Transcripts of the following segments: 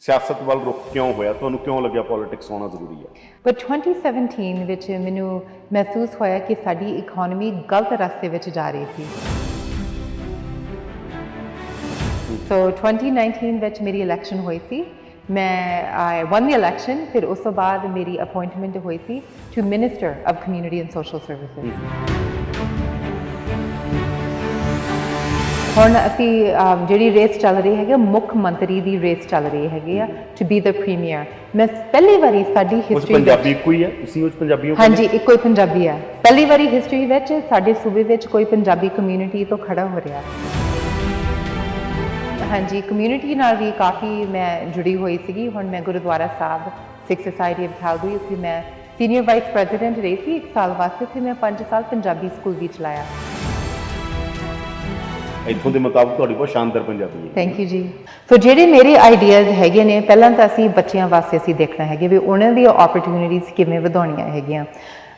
ਸਿਆਸਤ ਵੱਲ ਰੁਖ ਕਿਉਂ ਹੋਇਆ, ਤੁਹਾਨੂੰ ਕਿਉਂ ਲੱਗਿਆ ਪੋਲਿਟਿਕਸ ਹੋਣਾ ਜ਼ਰੂਰੀ ਹੈ? ਪਰ 2017 ਵਿੱਚ ਮੈਨੂੰ ਮਹਿਸੂਸ ਹੋਇਆ ਕਿ ਸਾਡੀ ਇਕਨੋਮੀ ਗਲਤ ਰਸਤੇ ਵਿੱਚ ਜਾ ਰਹੀ ਸੀ। ਸੋ 2019 ਵਿੱਚ ਮੇਰੀ ਇਲੈਕਸ਼ਨ ਹੋਈ ਸੀ। ਮੈਂ ਆਈ ਵਨ ਦੀ ਇਲੈਕਸ਼ਨ, ਫਿਰ ਉਸ ਤੋਂ ਬਾਅਦ ਮੇਰੀ ਅਪਾਇੰਟਮੈਂਟ ਹੋਈ ਸੀ to minister of community and social services. ਹੁਣ ਅਸੀਂ ਜਿਹੜੀ ਰੇਸ ਚੱਲ ਰਹੀ ਹੈਗੀ, ਮੁੱਖ ਮੰਤਰੀ ਦੀ ਰੇਸ ਚੱਲ ਰਹੀ ਹੈਗੀ ਆ ਟੂ ਬੀ ਦ ਪ੍ਰੀਮੀਅਰ। ਮੈਂ ਪਹਿਲੀ ਵਾਰੀ ਸਾਡੀ ਹਿਸਟਰੀ ਪੰਜਾਬੀ ਇੱਕੋ ਹੀ ਹੈ, ਤੁਸੀਂ ਉਸ ਪੰਜਾਬੀ ਹੋ? ਹਾਂਜੀ, ਇੱਕੋ ਹੀ ਪੰਜਾਬੀ ਆ। ਪਹਿਲੀ ਵਾਰੀ ਹਿਸਟਰੀ ਵਿੱਚ ਸਾਡੇ ਸੂਬੇ ਵਿੱਚ ਕੋਈ ਪੰਜਾਬੀ ਕਮਿਊਨਿਟੀ ਤੋਂ ਖੜਾ ਹੋ ਰਿਹਾ। ਹਾਂਜੀ, ਕਮਿਊਨਿਟੀ ਨਾਲ ਵੀ ਕਾਫੀ ਮੈਂ ਜੁੜੀ ਹੋਈ ਸੀਗੀ। ਹੁਣ ਮੈਂ ਗੁਰਦੁਆਰਾ ਸਾਹਿਬ ਸਿੱਖ ਸੁਸਾਇਟੀ ਆਫ ਕੈਲਗਰੀ, ਉੱਥੇ ਮੈਂ ਸੀਨੀਅਰ ਵਾਈਸ ਪ੍ਰੈਜ਼ੀਡੈਂਟ ਰਹੀ ਸੀ 1 ਸਾਲ ਵਾਸਤੇ। ਉੱਥੇ ਮੈਂ 5 ਸਾਲ ਪੰਜਾਬੀ ਸਕੂਲ ਵੀ ਚਲਾਇਆ। ਇੱਥੋਂ ਦੇ ਮੁਤਾਬਕ ਤੁਹਾਡੀ ਬਹੁਤ ਸ਼ਾਨਦਾਰ ਪੰਜਾਬੀ ਹੈ। ਥੈਂਕ ਯੂ ਜੀ। ਸੋ ਜਿਹੜੇ ਮੇਰੇ ਆਈਡੀਆਜ਼ ਹੈਗੇ ਨੇ, ਪਹਿਲਾਂ ਤਾਂ ਅਸੀਂ ਬੱਚਿਆਂ ਵਾਸਤੇ ਅਸੀਂ ਦੇਖਣਾ ਹੈਗੇ ਵੀ ਉਹਨਾਂ ਦੀਆਂ ਓਪਰਚੁਨਿਟੀਜ਼ ਕਿਵੇਂ ਵਧਾਉਣੀਆਂ ਹੈਗੀਆਂ।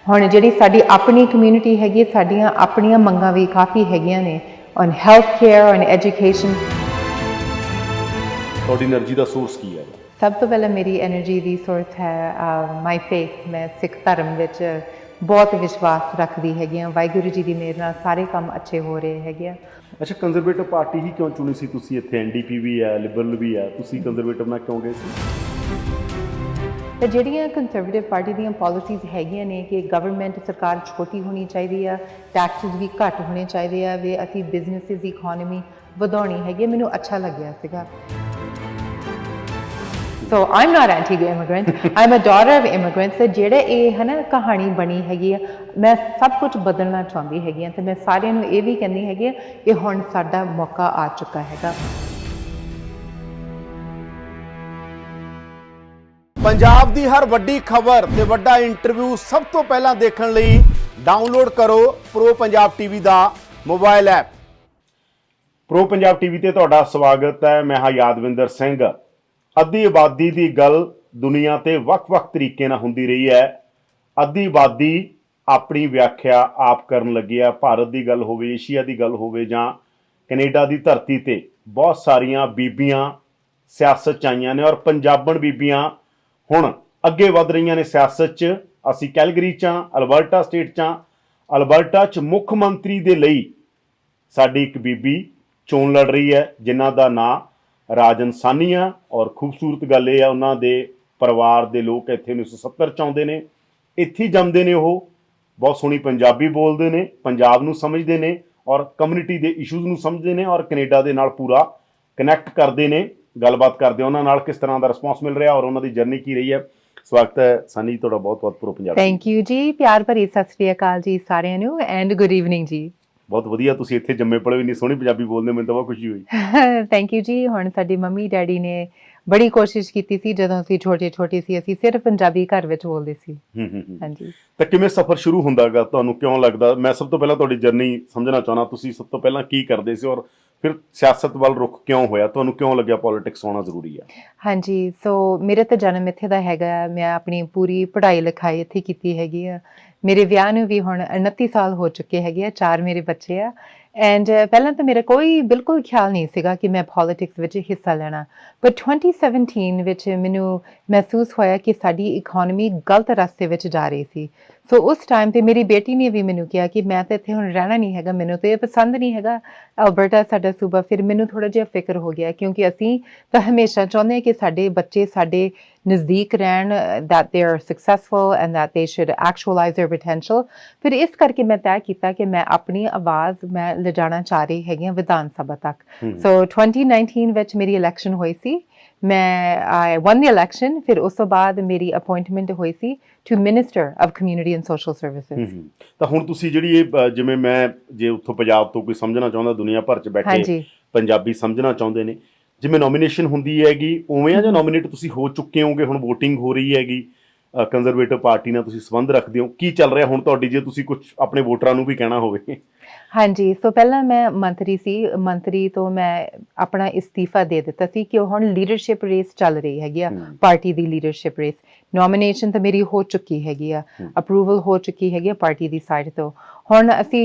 ਹੁਣ ਜਿਹੜੀ ਸਾਡੀ ਆਪਣੀ ਕਮਿਊਨਿਟੀ ਹੈਗੀ, ਸਾਡੀਆਂ ਆਪਣੀਆਂ ਮੰਗਾਂ ਵੀ ਕਾਫੀ ਹੈਗੀਆਂ ਨੇ on health care, on education. ਤੁਹਾਡੀ એનર્ਜੀ ਦਾ ਸੋਰਸ ਕੀ ਹੈ? ਸਭ ਤੋਂ ਪਹਿਲਾਂ ਮੇਰੀ એનર્ਜੀ ਦੀ ਸੋਰਸ ਹੈ ਮਾਈ ਫੇਥ। ਮੈਂ ਸਿੱਖ ਧਰਮ ਵਿੱਚ ਬਹੁਤ ਵਿਸ਼ਵਾਸ ਰੱਖਦੀ ਹੈਗੀ ਹਾਂ। ਵਾਹਿਗੁਰੂ ਜੀ ਦੀ ਮਿਹਰ ਨਾਲ ਸਾਰੇ ਕੰਮ ਅੱਛੇ ਹੋ ਰਹੇ ਹੈਗੇ ਆ। ਅੱਛਾ, ਕੰਜ਼ਰਵੇਟਿਵ ਪਾਰਟੀ ਹੀ ਕਿਉਂ ਚੁਣੀ ਸੀ ਤੁਸੀਂ? ਇੱਥੇ ਐਨਡੀਪੀ ਵੀ ਹੈ, ਲਿਬਰਲ ਵੀ ਹੈ, ਤੁਸੀਂ ਕੰਜ਼ਰਵੇਟਿਵ ਨਾਲ ਕਿਉਂ ਗਏ ਸੀ? ਤੇ ਜਿਹੜੀਆਂ ਕੰਜ਼ਰਵੇਟਿਵ ਪਾਰਟੀ ਦੀਆਂ ਪਾਲਿਸੀਜ਼ ਹੈਗੀਆਂ ਨੇ ਕਿ ਗਵਰਨਮੈਂਟ ਸਰਕਾਰ ਛੋਟੀ ਹੋਣੀ ਚਾਹੀਦੀ ਆ, ਟੈਕਸਿਸ ਵੀ ਘੱਟ ਹੋਣੇ ਚਾਹੀਦੇ ਆ, ਵੀ ਅਸੀਂ ਬਿਜ਼ਨਸਿਸ ਦੀ ਇਕਨੋਮੀ ਵਧਾਉਣੀ ਹੈਗੀ, ਮੈਨੂੰ ਅੱਛਾ ਲੱਗਿਆ ਸੀਗਾ। So I'm not anti-immigrant. I'm a daughter of immigrants. ਤੇ ਜਿਹੜੇ ਇਹ ਹੈ ਨਾ ਕਹਾਣੀ ਬਣੀ ਹੈਗੀ ਆ, ਮੈਂ ਸਭ ਕੁਝ ਬਦਲਣਾ ਚਾਹੁੰਦੀ ਹੈਗੀ ਆ। ਤੇ ਮੈਂ ਸਾਰਿਆਂ ਨੂੰ ਇਹ ਵੀ ਕਹਿੰਦੀ ਹੈਗੀ ਆ ਕਿ ਹੁਣ ਸਾਡਾ ਮੌਕਾ ਆ ਚੁੱਕਾ ਹੈਗਾ। ਪੰਜਾਬ ਦੀ ਹਰ ਵੱਡੀ ਖਬਰ ਤੇ ਵੱਡਾ ਇੰਟਰਵਿਊ ਸਭ ਤੋਂ ਪਹਿਲਾਂ ਦੇਖਣ ਲਈ ਡਾਊਨਲੋਡ ਕਰੋ ਪ੍ਰੋ ਪੰਜਾਬ ਟੀਵੀ ਦਾ mobile app. Pro Punjab TV ਤੇ ਤੁਹਾਡਾ ਸਵਾਗਤ ਹੈ। ਮੈਂ ਹਾਂ ਯਾਦਵਿੰਦਰ ਸਿੰਘ। ਅੱਧੀ ਆਬਾਦੀ ਦੀ ਗੱਲ ਦੁਨੀਆ ਤੇ ਵੱਖ-ਵੱਖ ਤਰੀਕੇ ਨਾਲ ਹੁੰਦੀ ਰਹੀ ਹੈ। ਅੱਧੀ ਆਬਾਦੀ ਆਪਣੀ ਵਿਆਖਿਆ ਆਪ ਕਰਨ ਲੱਗੀ ਹੈ। ਭਾਰਤ ਦੀ ਗੱਲ ਹੋਵੇ, ਏਸ਼ੀਆ ਦੀ ਗੱਲ ਹੋਵੇ ਜਾਂ ਕੈਨੇਡਾ ਦੀ ਧਰਤੀ ਤੇ ਬਹੁਤ ਸਾਰੀਆਂ ਬੀਬੀਆਂ ਸਿਆਸਤ 'ਚ ਆਈਆਂ ਨੇ ਔਰ ਪੰਜਾਬਣ ਬੀਬੀਆਂ ਹੁਣ ਅੱਗੇ ਵੱਧ ਰਹੀਆਂ ਨੇ ਸਿਆਸਤ 'ਚ। ਅਸੀਂ ਕੈਲਗਰੀ 'ਚ ਹਾਂ, ਅਲਬਰਟਾ ਸਟੇਟ 'ਚ ਹਾਂ। ਅਲਬਰਟਾ 'ਚ ਮੁੱਖ ਮੰਤਰੀ ਦੇ ਲਈ ਸਾਡੀ ਇੱਕ ਬੀਬੀ ਚੋਣ ਲੜ ਰਹੀ ਹੈ ਜਿਨ੍ਹਾਂ ਦਾ ਨਾਂ ਰਾਜਨ ਸਾਨੀ ਆ। ਔਰ ਖੂਬਸੂਰਤ ਗੱਲ ਇਹ ਆ, ਉਹਨਾਂ ਦੇ ਪਰਿਵਾਰ ਦੇ ਲੋਕ ਇੱਥੇ 1970 'ਚ ਆਉਂਦੇ ਨੇ, ਇੱਥੇ ਜੰਮਦੇ ਨੇ। ਉਹ ਬਹੁਤ ਸੋਹਣੀ ਪੰਜਾਬੀ ਬੋਲਦੇ ਨੇ, ਪੰਜਾਬ ਨੂੰ ਸਮਝਦੇ ਨੇ ਔਰ ਕਮਿਊਨਿਟੀ ਦੇ ਇਸ਼ੂਜ਼ ਨੂੰ ਸਮਝਦੇ ਨੇ ਔਰ ਕੈਨੇਡਾ ਦੇ ਨਾਲ ਪੂਰਾ ਕਨੈਕਟ ਕਰਦੇ ਨੇ। ਗੱਲਬਾਤ ਕਰਦੇ ਉਹਨਾਂ ਨਾਲ ਕਿਸ ਤਰ੍ਹਾਂ ਦਾ ਰਿਸਪੌਂਸ ਮਿਲ ਰਿਹਾ ਔਰ ਉਹਨਾਂ ਦੀ ਜਰਨੀ ਕੀ ਰਹੀ ਹੈ। ਸਵਾਗਤ ਹੈ ਸਾਨੀ, ਤੁਹਾਡਾ ਬਹੁਤ ਬਹੁਤ ਪ੍ਰੋ ਪੰਜਾਬ। ਥੈਂਕ ਯੂ ਜੀ। ਪਿਆਰ ਭਰੀ ਸਤਿ ਸ੍ਰੀ ਅਕਾਲ ਜੀ ਸਾਰਿਆਂ ਨੂੰ ਐਂਡ ਗੁੱਡ ਈਵਨਿੰਗ ਜੀ। ਬਹੁਤ ਵਧੀਆ, ਤੁਸੀਂ ਇੱਥੇ ਜੰਮੇ ਪਲੇ ਵੀ ਨਹੀਂ, ਸੋਹਣੀ ਪੰਜਾਬੀ ਬੋਲਦੇ, ਮੈਨੂੰ ਤਾਂ ਬਹੁਤ ਖੁਸ਼ੀ ਹੋਈ। ਥੈਂਕ ਯੂ ਜੀ। ਹੁਣ ਸਾਡੀ ਮੰਮੀ ਡੈਡੀ ਨੇ ਬੜੀ ਕੋਸ਼ਿਸ਼ ਕੀਤੀ ਸੀ, ਜਦੋਂ ਅਸੀਂ ਛੋਟੇ ਸੀ ਅਸੀਂ ਸਿਰਫ ਪੰਜਾਬੀ ਘਰ ਵਿੱਚ ਬੋਲਦੇ ਸੀ। ਹਾਂਜੀ। ਤਾਂ ਕਿਵੇਂ ਸਫ਼ਰ ਸ਼ੁਰੂ ਹੁੰਦਾ ਗਾ, ਤੁਹਾਨੂੰ ਕਿਉਂ ਲੱਗਦਾ? ਮੈਂ ਸਭ ਤੋਂ ਪਹਿਲਾਂ ਤੁਹਾਡੀ ਜਰਨੀ ਸਮਝਣਾ ਚਾਹੁੰਦਾ, ਤੁਸੀਂ ਸਭ ਤੋਂ ਪਹਿਲਾਂ ਕੀ ਕਰਦੇ ਸੀ ਔਰ ਫਿਰ ਸਿਆਸਤ ਵੱਲ ਰੁਖ ਕਿਉਂ ਹੋਇਆ, ਤੁਹਾਨੂੰ ਕਿਉਂ ਲੱਗਿਆ ਪੋਲਿਟਿਕਸ ਹੋਣਾ ਜ਼ਰੂਰੀ ਹੈ? ਹਾਂਜੀ, ਸੋ ਮੇਰਾ ਤਾਂ ਜਨਮ ਇੱਥੇ ਦਾ ਹੈਗਾ। ਮੈਂ ਆਪਣੀ ਪੂਰੀ ਪੜ੍ਹਾਈ ਲਿਖਾਈ ਇੱਥੇ ਕੀਤੀ ਹੈਗੀ ਆ। ਮੇਰੇ ਵਿਆਹ ਨੂੰ ਵੀ ਹੁਣ 29 ਸਾਲ ਹੋ ਚੁੱਕੇ ਹੈਗੇ ਆ, 4 ਮੇਰੇ ਬੱਚੇ ਆ। ਐਂਡ ਪਹਿਲਾਂ ਤਾਂ ਮੇਰਾ ਕੋਈ ਬਿਲਕੁਲ ਖਿਆਲ ਨਹੀਂ ਸੀਗਾ ਕਿ ਮੈਂ ਪੋਲਿਟਿਕਸ ਵਿੱਚ ਹਿੱਸਾ ਲੈਣਾ। ਪਰ 2017 ਵਿੱਚ ਮੈਨੂੰ ਮਹਿਸੂਸ ਹੋਇਆ ਕਿ ਸਾਡੀ ਇਕਨੋਮੀ ਗਲਤ ਰਸਤੇ ਵਿੱਚ ਜਾ ਰਹੀ ਸੀ। ਸੋ ਉਸ ਟਾਈਮ 'ਤੇ ਮੇਰੀ ਬੇਟੀ ਨੇ ਵੀ ਮੈਨੂੰ ਕਿਹਾ ਕਿ ਮੈਂ ਤਾਂ ਇੱਥੇ ਹੁਣ ਰਹਿਣਾ ਨਹੀਂ ਹੈਗਾ, ਮੈਨੂੰ ਤਾਂ ਇਹ ਪਸੰਦ ਨਹੀਂ ਹੈਗਾ ਅਲਬਰਟਾ ਸਾਡਾ ਸੂਬਾ। ਫਿਰ ਮੈਨੂੰ ਥੋੜ੍ਹਾ ਜਿਹਾ ਫਿਕਰ ਹੋ ਗਿਆ, ਕਿਉਂਕਿ ਅਸੀਂ ਤਾਂ ਹਮੇਸ਼ਾ ਚਾਹੁੰਦੇ ਹਾਂ ਕਿ ਸਾਡੇ ਬੱਚੇ ਸਾਡੇ ਨਜ਼ਦੀਕ ਰਹਿਣ, that they are successful and that they should actualize their potential। ਫਿਰ ਇਸ ਕਰਕੇ ਮੈਂ ਤੈਅ ਕੀਤਾ ਕਿ ਮੈਂ ਆਪਣੀ ਆਵਾਜ਼ ਮੈਂ ਲਿਜਾਣਾ ਚਾਹ ਰਹੀ ਹੈਗੀ ਹਾਂ ਵਿਧਾਨ ਸਭਾ ਤੱਕ। ਸੋ 2019 ਵਿੱਚ ਮੇਰੀ ਇਲੈਕਸ਼ਨ ਹੋਈ ਸੀ। ਮੈਂ ਆਈ ਵਨ ਦੀ ਇਲੈਕਸ਼ਨ, ਫਿਰ ਉਸ ਤੋਂ ਬਾਅਦ ਮੇਰੀ ਅਪਾਇੰਟਮੈਂਟ ਹੋਈ ਸੀ to minister of community and social services. ਤਾਂ ਹੁਣ ਤੁਸੀਂ ਜਿਹੜੀ ਇਹ ਜਿਵੇਂ ਮੈਂ ਜੇ ਉੱਥੋਂ ਪੰਜਾਬ ਤੋਂ ਕੋਈ ਸਮਝਣਾ ਚਾਹੁੰਦਾ, ਦੁਨੀਆ ਭਰ 'ਚ ਬੈਠੇ ਪੰਜਾਬੀ ਸਮਝਣਾ ਚਾਹੁੰਦੇ ਨੇ, ਜਿਵੇਂ ਨੋਮੀਨੇਸ਼ਨ ਹੁੰਦੀ ਹੈਗੀ ਉਵੇਂ ਆ ਜਾਂ ਨੋਮੀਨੇਟ ਤੁਸੀਂ ਹੋ ਚੁੱਕੇ ਹੋਗੇ, ਹੁਣ ਵੋਟਿੰਗ ਹੋ ਰਹੀ ਹੈਗੀ? ਕੰਜ਼ਰਵੇਟਿਵ ਪਾਰਟੀ ਨਾਲ ਤੁਸੀਂ ਸੰਬੰਧ ਰੱਖਦੇ ਹੋ, ਕੀ ਚੱਲ ਰਿਹਾ ਹੁਣ ਤੁਹਾਡੀ, ਜੇ ਤੁਸੀਂ ਕੁਝ ਆਪਣੇ ਵੋਟਰਾਂ ਨੂੰ ਵੀ ਕਹਿਣਾ ਹੋਵੇ? ਹਾਂਜੀ, ਸੋ ਪਹਿਲਾਂ ਮੈਂ ਮੰਤਰੀ ਸੀ, ਮੰਤਰੀ ਤੋਂ ਮੈਂ ਆਪਣਾ ਇਸਤੀਫਾ ਦੇ ਦਿੱਤਾ ਸੀ ਕਿ ਹੁਣ ਲੀਡਰਸ਼ਿਪ ਰੇਸ ਚੱਲ ਰਹੀ ਹੈਗੀ ਆ, ਪਾਰਟੀ ਦੀ ਲੀਡਰਸ਼ਿਪ ਰੇਸ। ਨੋਮੀਨੇਸ਼ਨ ਤਾਂ ਮੇਰੀ ਹੋ ਚੁੱਕੀ ਹੈਗੀ ਆ, ਅਪਰੂਵਲ ਹੋ ਚੁੱਕੀ ਹੈਗੀ ਆ ਪਾਰਟੀ ਦੀ ਸਾਈਡ ਤੋਂ। ਹੁਣ ਅਸੀਂ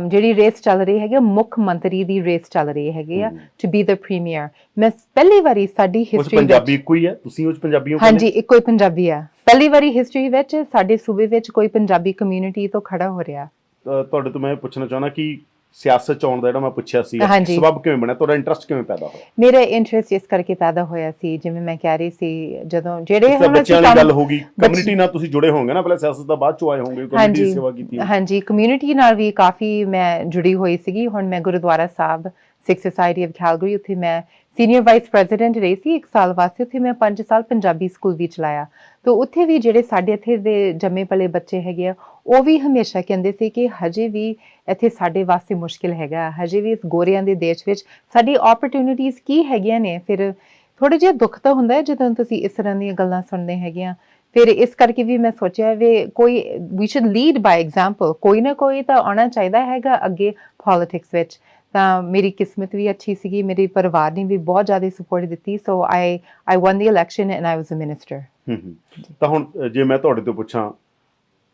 ਜਿਹੜੀ ਰੇਸ ਚੱਲ ਰਹੀ ਹੈਗੀ ਆ, ਮੁੱਖ ਮੰਤਰੀ ਦੀ ਰੇਸ ਚੱਲ ਰਹੀ ਹੈਗੀ ਆ, ਟੂ ਬੀ ਦ ਪ੍ਰੀਮੀਅਰ। ਮੈਂ ਪਹਿਲੀ ਵਾਰੀ ਸਾਡੀ ਉਸ ਹਿਸਟਰੀ ਪੰਜਾਬੀ ਇੱਕੋ ਹੀ ਹੈ, ਤੁਸੀਂ ਉਸ ਪੰਜਾਬੀ ਹੋ? ਹਾਂਜੀ, ਇੱਕੋ ਹੀ ਪੰਜਾਬੀ ਆ। ਪਹਿਲੀ ਵਾਰੀ ਹਿਸਟਰੀ ਵਿੱਚ ਸਾਡੇ ਸੂਬੇ ਵਿੱਚ ਕੋਈ ਪੰਜਾਬੀ ਕਮਿਊਨਿਟੀ ਤੋਂ ਖੜਾ ਹੋ ਰਿਹਾ। ਤੁਹਾਡੇ ਤੋਂ ਮੈਂ ਪੁੱਛਣਾ ਚਾਹੁੰਦਾ ਕਿ ਸਿਆਸਤ ਚ ਆਉਣ ਦਾ ਜਿਹੜਾ ਮੈਂ ਪੁੱਛਿਆ ਸੀ, ਹਾਂਜੀ। ਸਬਬ ਕਿਵੇਂ ਬਣਿਆ, ਤੁਹਾਡਾ ਇੰਟਰਸਟ ਕਿਵੇਂ ਪੈਦਾ ਹੋਇਆ? ਮੇਰਾ ਇੰਟਰਸਟ ਇਸ ਕਰਕੇ ਪੈਦਾ ਹੋਇਆ ਸੀ, ਜਿਵੇਂ ਮੈਂ ਕਹਿ ਰਹੀ ਸੀ, ਜਦੋਂ ਜਿਹੜੇ ਹੁਣ ਬੱਚਿਆਂ ਦੀ ਗੱਲ ਹੋ ਗਈ, ਕਮਿਊਨਿਟੀ ਨਾਲ ਤੁਸੀਂ ਜੁੜੇ ਹੋਵੋਗੇ ਨਾ, ਪਹਿਲਾਂ ਸਿਆਸਤ ਦਾ ਬਾਅਦ ਚੋਂ ਆਏ ਹੋਵੋਗੇ, ਕਮਿਊਨਿਟੀ ਦੀ ਸੇਵਾ ਕੀਤੀ। ਹਾਂਜੀ, ਕਮਿਊਨਿਟੀ ਨਾਲ ਵੀ ਕਾਫੀ ਮੈਂ ਜੁੜੀ ਹੋਈ ਸੀਗੀ। ਹੁਣ ਮੈਂ ਗੁਰਦੁਆਰਾ ਸਾਹਿਬ ਸਿੱਖ ਸੁਸਾਇਟੀ ਆਫ ਕੈਲਗਰੀ, ਉੱਥੇ ਮੈਂ ਸੀਨੀਅਰ ਵਾਈਸ ਪ੍ਰੈਜ਼ੀਡੈਂਟ ਰਹੀ ਸੀ 1 ਸਾਲ ਵਾਸਤੇ। ਉੱਥੇ ਮੈਂ 5 ਸਾਲ ਪੰਜਾਬੀ ਸਕੂਲ ਵੀ ਚਲਾਇਆ। ਤਾਂ ਉੱਥੇ ਵੀ ਜਿਹੜੇ ਸਾਡੇ ਇੱਥੇ ਦੇ ਜੰਮੇ ਪਲੇ ਬੱਚੇ ਹੈਗੇ ਆ, ਉਹ ਵੀ ਹਮੇਸ਼ਾ ਕਹਿੰਦੇ ਸੀ ਕਿ ਹਜੇ ਵੀ ਇੱਥੇ ਸਾਡੇ ਵਾਸਤੇ ਮੁਸ਼ਕਿਲ ਹੈਗਾ, ਹਜੇ ਵੀ ਇਸ ਗੋਰਿਆਂ ਦੇ ਦੇਸ਼ ਵਿੱਚ ਸਾਡੀ ਓਪਰਚੁਨਿਟੀਜ਼ ਕੀ ਹੈਗੀਆਂ ਨੇ। ਫਿਰ ਥੋੜ੍ਹਾ ਜਿਹਾ ਦੁੱਖ ਤਾਂ ਹੁੰਦਾ ਹੈ ਜਦੋਂ ਤੁਸੀਂ ਇਸ ਤਰ੍ਹਾਂ ਦੀਆਂ ਗੱਲਾਂ ਸੁਣਦੇ ਹੈਗੇ ਆ। ਫਿਰ ਇਸ ਕਰਕੇ ਵੀ ਮੈਂ ਸੋਚਿਆ ਵੀ ਕੋਈ ਵੀ ਸ਼ੁੱਡ ਲੀਡ ਬਾਈ ਐਗਜ਼ਾਮਪਲ, ਕੋਈ ਨਾ ਕੋਈ ਤਾਂ ਆਉਣਾ ਚਾਹੀਦਾ ਹੈਗਾ ਅੱਗੇ ਪੋਲੀਟਿਕਸ ਵਿੱਚ। ਤਾਂ ਮੇਰੀ ਕਿਸਮਤ ਵੀ ਅੱਛੀ ਸੀਗੀ, ਮੇਰੇ ਪਰਿਵਾਰ ਨੇ ਵੀ ਬਹੁਤ ਜ਼ਿਆਦਾ ਸਪੋਰਟ ਦਿੱਤੀ। So I won the election and I was a minister. ਤਾਂ ਹੁਣ ਜੇ ਮੈਂ ਤੁਹਾਡੇ ਤੋਂ ਪੁੱਛਾਂ,